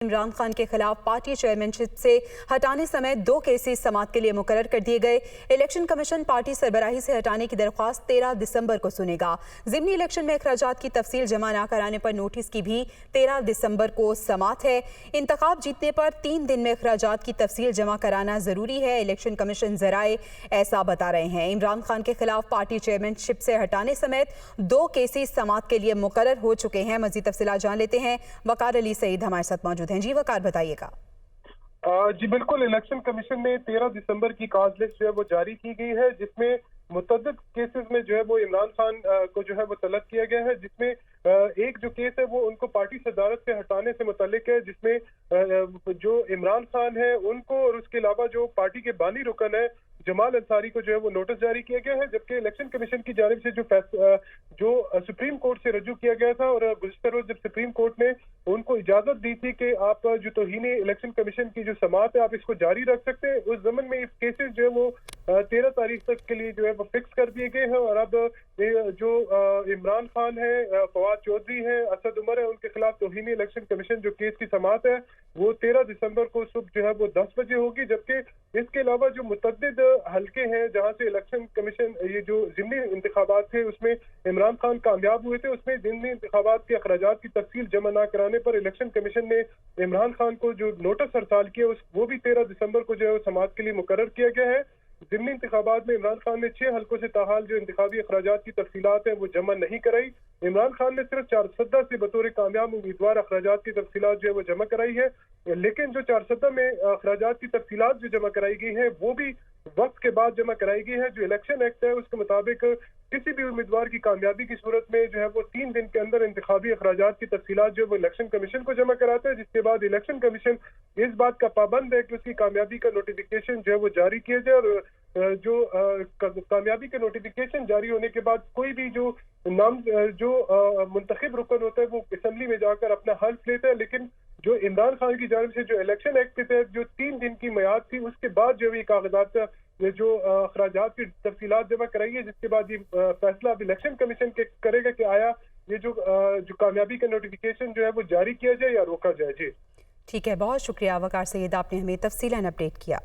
इमरान खान के खिलाफ party chairmanship से हटाने समेत 2 केसेस समाअत के लिए मुकर्रर कर दिए गए। इलेक्शन कमीशन पार्टी सरबराही से हटाने की दरख्वास्त 13 दिसंबर को सुनेगा। ज़िमनी इलेक्शन में अखराजात की तफसील जमा न कराने पर नोटिस की भी 13 दिसंबर को समाअत है। इंतखाब जीतने पर 3 दिन में अखराजात की तफसील जमा कराना जरूरी है। इलेक्शन कमीशन जराए ऐसा बता रहे हैं। इमरान खान के खिलाफ पार्टी चेयरमैनशिप से हटाने समेत 2 केसेस समाअत के लिए मुकर्रर हो चुके हैं। मजीद तफसीलात जान लेते हैं। वकार अली सईद हमारे साथ मौजूद हैं। जी वकार, बताइएगा। जी बिल्कुल, इलेक्शन कमीशन ने 13 दिसंबर की काज लिस्ट जो है वो जारी की गई है, जिसमें मुतअद्दिद केसेस में जो है वो इमरान खान को जो है वो तलब किया गया है, जिसमें एक जो केस है वो उनको पार्टी सदारत से हटाने से मुतल्लिक है, जिसमें जो इमरान खान है उनको और उसके अलावा जो पार्टी के बानी रुकन है जमाल अंसारी को जो है वो नोटिस जारी किया गया है। जबकि इलेक्शन कमीशन की जानिब से जो सुप्रीम कोर्ट से रजू किया गया था और गुज़िश्ता रोज जब सुप्रीम कोर्ट ने उनको इजाजत दी थी कि आप जो तौहीने इलेक्शन कमीशन की जो समाअत है आप इसको जारी रख सकते हैं, उस ज़मन में इस केसेस जो है वो 13 तारीख तक के लिए जो है वो फिक्स कर दिए गए हैं। और अब जो इमरान खान है, फवाद चौधरी है, असद उमर है, उनके खिलाफ तौहीने इलेक्शन कमीशन जो केस की समाअत है वो 13 दिसंबर को सुबह जो है वो 10 बजे होगी। जबकि इसके अलावा जो मुतअद्दिद हल्के हैं जहां से इलेक्शन कमीशन ये जो ज़िमनी इंतखाबात थे उसमें इमरान खान कामयाब हुए थे, उसमें ज़िमनी इंतखाबात के अखराजात की तफसील जमा न कराने पर इलेक्शन कमीशन ने इमरान खान को जो नोटिस हड़ताल किया वो भी 13 दिसंबर को जो है समाअत के लिए मुकर्रर किया गया है। ज़िमनी इंतखाबात में इमरान खान ने 6 हल्कों से ताहाल जो इंतखाबी अखराजात की तफसीलात हैं वो जमा नहीं कराई। इमरान खान ने सिर्फ चारसदा से बतौर कामयाब उम्मीदवार अखराजात की तफसीलात जो है वो जमा कराई है, लेकिन जो चारसदा में अखराजात की तफसीलात जो जमा कराई गई है वो भी वक्त के बाद जमा कराई गई है। जो इलेक्शन एक्ट है उसके मुताबिक किसी भी उम्मीदवार की कामयाबी की सूरत में जो है वो 3 दिन के अंदर इंतखाबी अखराजात की तफसीलात जो है वो इलेक्शन कमीशन को जमा कराता है, जिसके बाद इलेक्शन कमीशन इस बात का पाबंद है कि उसकी कामयाबी का नोटिफिकेशन जो है वो जारी किया जाए। और जो कामयाबी के नोटिफिकेशन जारी होने के बाद कोई भी जो नाम जो मुंतखब रुकन होता है वो असेंबली में जाकर अपना हल्फ लेता है। लेकिन जो इमरान खान की जानिब से जो इलेक्शन एक्ट के तहत जो 3 दिन की मियाद थी उसके बाद जो भी कागजात जो अखराजात की तफसीलात जमा कराई है, जिसके बाद ये फैसला अब इलेक्शन कमीशन के करेगा कि आया ये जो कामयाबी का नोटिफिकेशन जो है वो जारी किया जाए या रोका जाए। जी ठीक है, बहुत शुक्रिया वकार सईद, आपने हमें तफसीलन अपडेट किया।